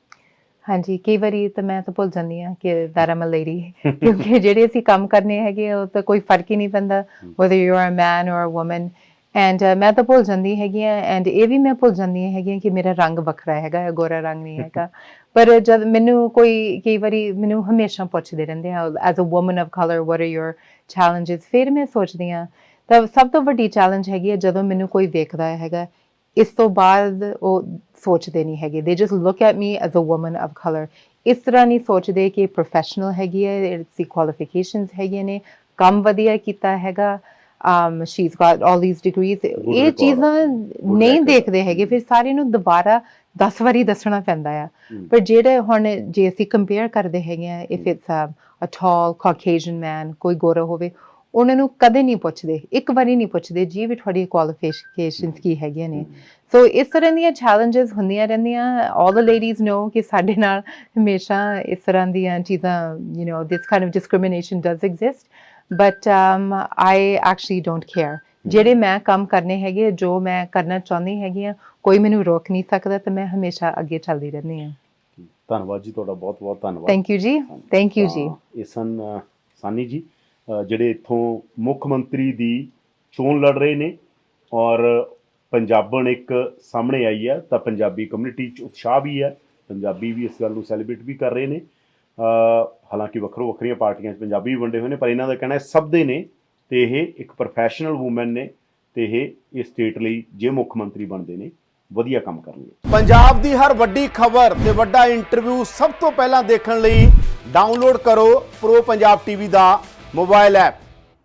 ਹਾਂਜੀ, ਕਈ ਵਾਰੀ ਤਾਂ ਮੈਂ ਤਾਂ ਭੁੱਲ ਜਾਂਦੀ ਹਾਂ ਕਿ that I'm a lady, ਕਿਉਂਕਿ ਜਿਹੜੇ ਅਸੀਂ ਕੰਮ ਕਰਨੇ ਹੈਗੇ ਉਹ ਤਾਂ ਕੋਈ ਫਰਕ ਹੀ ਨਹੀਂ ਪੈਂਦਾ whether you are a man or a woman. And ਮੈਂ ਤਾਂ ਭੁੱਲ ਜਾਂਦੀ ਹੈਗੀ ਹਾਂ, ਐਂਡ ਇਹ ਵੀ ਮੈਂ ਭੁੱਲ ਜਾਂਦੀ ਹੈਗੀ ਕਿ ਮੇਰਾ ਰੰਗ ਵੱਖਰਾ ਹੈਗਾ, ਗੋਰਾ ਰੰਗ ਨਹੀਂ ਹੈਗਾ। ਪਰ ਜਦ ਮੈਨੂੰ ਕਈ ਵਾਰੀ ਮੈਨੂੰ ਹਮੇਸ਼ਾ ਪੁੱਛਦੇ ਰਹਿੰਦੇ ਆ as a woman of colour what are your challenges, ਫਿਰ ਮੈਂ ਸੋਚਦੀ ਹਾਂ ਤਾਂ ਸਭ ਤੋਂ ਵੱਡੀ ਚੈਲੰਜ ਹੈਗੀ ਹੈ ਜਦੋਂ ਮੈਨੂੰ ਕੋਈ ਵੇਖਦਾ ਹੈਗਾ, ਇਸ ਤੋਂ ਬਾਅਦ ਉਹ ਸੋਚਦੇ ਨਹੀਂ ਹੈਗੇ, they just look at me as a woman of color. ਇਸ ਤਰ੍ਹਾਂ ਨਹੀਂ ਸੋਚਦੇ ਕਿ ਪ੍ਰੋਫੈਸ਼ਨਲ ਹੈਗੀ ਹੈ, ਇਸਦੀ ਕੁਆਲੀਫਿਕੇਸ਼ਨਸ ਹੈਗੀਆਂ ਨੇ, ਕੰਮ ਵਧੀਆ ਕੀਤਾ ਹੈਗਾ, she's got all these degrees. ਇਹ ਚੀਜ਼ਾਂ ਨਹੀਂ ਦੇਖਦੇ ਹੈਗੇ, ਫਿਰ ਸਾਰੇ ਨੂੰ ਦੁਬਾਰਾ 10 ਵਾਰੀ ਦੱਸਣਾ ਪੈਂਦਾ ਆ। ਪਰ ਜਿਹੜੇ ਹੁਣ ਜੇ ਅਸੀਂ ਕੰਪੇਅਰ ਕਰਦੇ ਹੈਗੇ ਆ, if it's a tall Caucasian man, ਕੋਈ ਗੋਰਾ ਹੋਵੇ, ਉਹਨਾਂ ਨੂੰ ਕਦੇ ਨਹੀਂ ਪੁੱਛਦੇ, ਇੱਕ ਵਾਰੀ ਨਹੀਂ ਪੁੱਛਦੇ ਜੀ ਵੀ ਤੁਹਾਡੀ ਕੁਆਲੀਫਿਕੇਸ਼ਨਸ ਕੀ ਹੈਗੀਆਂ ਨੇ। ਸੋ ਇਸ ਤਰ੍ਹਾਂ ਦੀਆਂ ਚੈਲੰਜਸ ਹੁੰਦੀਆਂ ਰਹਿੰਦੀਆਂ। ਆਲ ਦ ਲੇਡੀਜ਼ ਨੋ ਕਿ ਸਾਡੇ ਨਾਲ ਹਮੇਸ਼ਾ ਇਸ ਤਰ੍ਹਾਂ ਦੀਆਂ ਚੀਜ਼ਾਂ, you know, this kind of discrimination does exist, but I actually don't care. ਜਿਹੜੇ ਮੈਂ ਕੰਮ ਕਰਨੇ ਹੈਗੇ, ਜੋ ਮੈਂ ਕਰਨਾ ਚਾਹੁੰਦੀ ਹੈਗੀ ਆ, ਕੋਈ ਮੈਨੂੰ ਰੋਕ ਨਹੀਂ ਸਕਦਾ, ਤਾਂ ਮੈਂ ਹਮੇਸ਼ਾ ਅੱਗੇ ਚੱਲਦੀ ਰਹਿੰਦੀ ਹਾਂ। ਧੰਨਵਾਦ ਜੀ, ਤੁਹਾਡਾ ਬਹੁਤ ਬਹੁਤ ਧੰਨਵਾਦ। ਥੈਂਕ ਯੂ ਜੀ, ਥੈਂਕ ਯੂ ਜੀ। ਇਹ ਸਨ ਸਾਨੀ ਜੀ, ਜਿਹੜੇ ਇੱਥੋਂ ਮੁੱਖ ਮੰਤਰੀ ਦੀ ਚੋਣ ਲੜ ਰਹੇ ਨੇ, ਔਰ ਪੰਜਾਬਣ ਇੱਕ ਸਾਹਮਣੇ ਆਈ ਹੈ, ਤਾਂ ਪੰਜਾਬੀ ਕਮਿਊਨਿਟੀ 'ਚ ਉਤਸ਼ਾਹ ਵੀ ਹੈ, ਪੰਜਾਬੀ ਵੀ ਇਸ ਗੱਲ ਨੂੰ ਸੈਲੀਬ੍ਰੇਟ ਵੀ ਕਰ ਰਹੇ ਨੇ। ਹਾਲਾਂਕਿ ਵੱਖਰੀਆਂ ਪਾਰਟੀਆਂ 'ਚ ਪੰਜਾਬੀ ਵੀ ਵੰਡੇ ਹੋਏ ਨੇ, ਪਰ ਇਹਨਾਂ ਦਾ ਕਹਿਣਾ ਸਭ ਦੇ ਨੇ, ਅਤੇ ਇਹ ਇੱਕ ਪ੍ਰੋਫੈਸ਼ਨਲ ਵੂਮਨ ਨੇ, ਅਤੇ ਇਹ ਸਟੇਟ ਲਈ ਜੇ ਮੁੱਖ ਮੰਤਰੀ ਬਣਦੇ ਨੇ ਵਧੀਆ ਕੰਮ ਕਰਨਗੇ। ਪੰਜਾਬ ਦੀ ਹਰ ਵੱਡੀ ਖਬਰ ਤੇ ਵੱਡਾ ਇੰਟਰਵਿਊ ਸਭ ਤੋਂ ਪਹਿਲਾਂ ਦੇਖਣ ਲਈ ਡਾਊਨਲੋਡ ਕਰੋ ਪ੍ਰੋ ਪੰਜਾਬ ਟੀਵੀ ਦਾ ਮੋਬਾਈਲ ਐਪ।